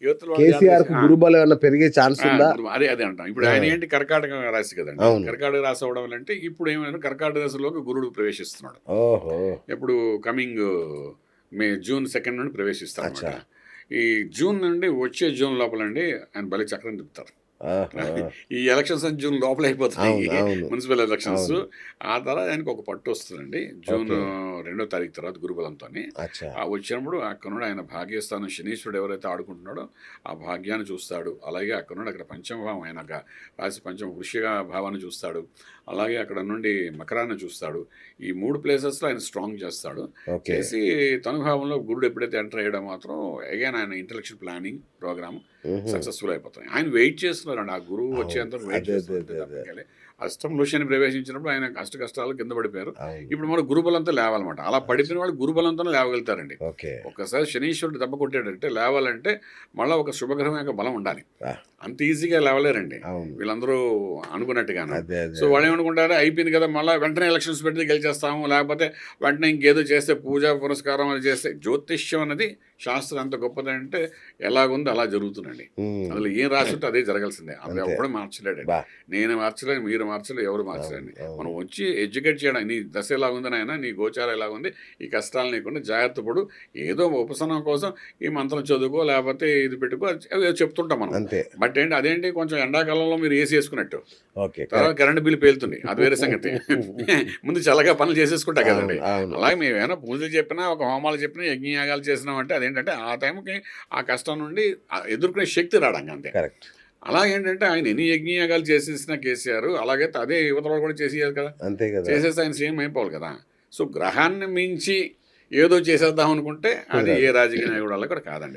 యువతల వాళ్ళ కేసీఆర్ కు జాతకం గురుబలం ఏమన్నా పెరిగే ఛాన్స్ ఉందా? అదే అదే అంటాం. ఇప్పుడు ఆయన ఏంటి కర్కాటక రాశి కదండి. అవును. కర్కాటక రాశి అవ్వడం వల్ల అంటే ఇప్పుడు ఏమైనా కర్కాటక రాశిలోకి గురుడు ప్రవేశిస్తున్నాడు. ఓహో! ఎప్పుడు కమింగ్ జూన్ 2 నుండి ప్రవేశిస్తాడు అచ్చా. అనమాట. ఈ జూన్ నుండి వచ్చే జూన్ లోపలండి ఆయన బలి చక్రం తిప్పుతారు. ఆహా! ఈ ఎలక్షన్స్ అని జూన్ లోపల అయిపోతున్నాయి, అవును, అవును, మున్సిపల్ ఎలక్షన్స్. అవును. ఆ తర్వాత ఆయనకు ఒక పట్టు వస్తుందండి జూన్ ఓకే. 2వ తారీఖు తర్వాత గురుబలంతో. అచ్చా. వచ్చినప్పుడు అక్కడ నుండి ఆయన భాగ్యస్థానం శనీశ్వరుడు ఎవరైతే ఆడుకుంటున్నాడో ఆ భాగ్యాన్ని చూస్తాడు. అలాగే అక్కడ నుండి అక్కడ పంచమభావం ఆయన రాశి పంచమ వృషిక భావాన్ని చూస్తాడు. అలాగే అక్కడ నుండి మకరాన్ని చూస్తాడు. ఈ 3 ప్లేసెస్లో ఆయన స్ట్రాంగ్ చేస్తాడు. ఓకే. చేసి తనుభావంలో గురుడు ఎప్పుడైతే ఎంటర్ అయ్యడం మాత్రం అగైన్ ఆయన ఇంటలెక్చువల్ ప్లానింగ్ ప్రోగ్రామ్ హుహు. సక్సెస్ఫుల్ అయిపోతాయి. ఆయన వెయిట్ చేస్తున్నారండి, ఆ గురువు అవును. వచ్చేంత వెయిట్ అదే, చేస్తున్నారు. అదే, అదే. తప్పకెళ్ళి అష్టంలో శని ప్రవేశించినప్పుడు ఆయన కష్టాలు కింద పడిపోయారు. అవును. ఇప్పుడు మన గురుబలంతో లేవాలన్నమాట. అలా పడిపోయిన వాళ్ళు గురుబలంతోనే లేవగలుగుతారండి. ఓకే. ఒక్కసారి శనీశ్వరుడు దెబ్బ కొట్టాడంటే లేవాలంటే మళ్ళీ ఒక శుభగ్రహం యొక్క బలం ఉండాలి. ఆ, అంత ఈజీగా లేవలేరండి అవును. వీళ్ళందరూ అనుకున్నట్టుగాను. అదే, అదే. సో వాళ్ళు ఏమనుకుంటారు, అయిపోయింది కదా మళ్ళీ వెంటనే ఎలక్షన్స్ పెడితే గెలిచేస్తాము, లేకపోతే వెంటనే ఇంకేదో చేస్తే పూజా పురస్కారం అది చేస్తే. జ్యోతిష్యం అనేది శాస్త్రం ఎంత గొప్పదంటే ఎలాగుందో అలా జరుగుతుందండి. హ్మ్. అందులో ఏం రాసి ఉంటే అదే జరగాల్సిందే. అది అంతే. ఎప్పుడూ మార్చలేడండి. బా. నేను మార్చలేదు, మీరు మార్చలేదు, ఎవరు మార్చలేండి. అవును. మనం వచ్చి ఎడ్యుకేట్ చేయడం, నీ దశ ఎలాగుంది నాయన, నీ గోచారం ఎలాగుంది, ఈ కష్టాలు నీకుండా జాగ్రత్త పడు, ఏదో ఉపశమనం కోసం ఈ మంత్రం చదువుకో, లేకపోతే ఇది పెట్టుకో, అవి చెప్తుంటాం మనం. అంతే. బట్ ఏంటి అదేంటి కొంచెం ఎండాకాలంలో మీరు ఏసీ వేసుకున్నట్టు ఓకే. తర్వాత కరెంట్ బిల్లు పేలుతుంది, అది వేరే సంగతి. ముందు చల్లగా పనులు చేసేసుకుంటా కదండి. అవును. అలాగే మేము ఏమైనా పూజలు చెప్పినా, ఒక హోమాలు చెప్పినా, యజ్ఞయాగాలు చేసినామంటే అదేంటంటే ఆ టైంకి ఆ కష్టం నుండి ఎదుర్కొనే శక్తి రావడం అంతే. కరెక్ట్. అలాగేంటంటే ఆయన ఎన్ని యజ్ఞయాగాలు చేసేసిన కేసీఆర్, అలాగే అదే యువతలో కూడా చేసేయాలి కదా. అంతే కదా. చేసేస్తే ఆయన సీఎం అయిపోవాలి కదా. సో గ్రహాన్ని మించి ఏదో చేసేద్దాం అనుకుంటే అది ఏ రాజకీయ నాయకుడు వల్ల కూడా కాదండి.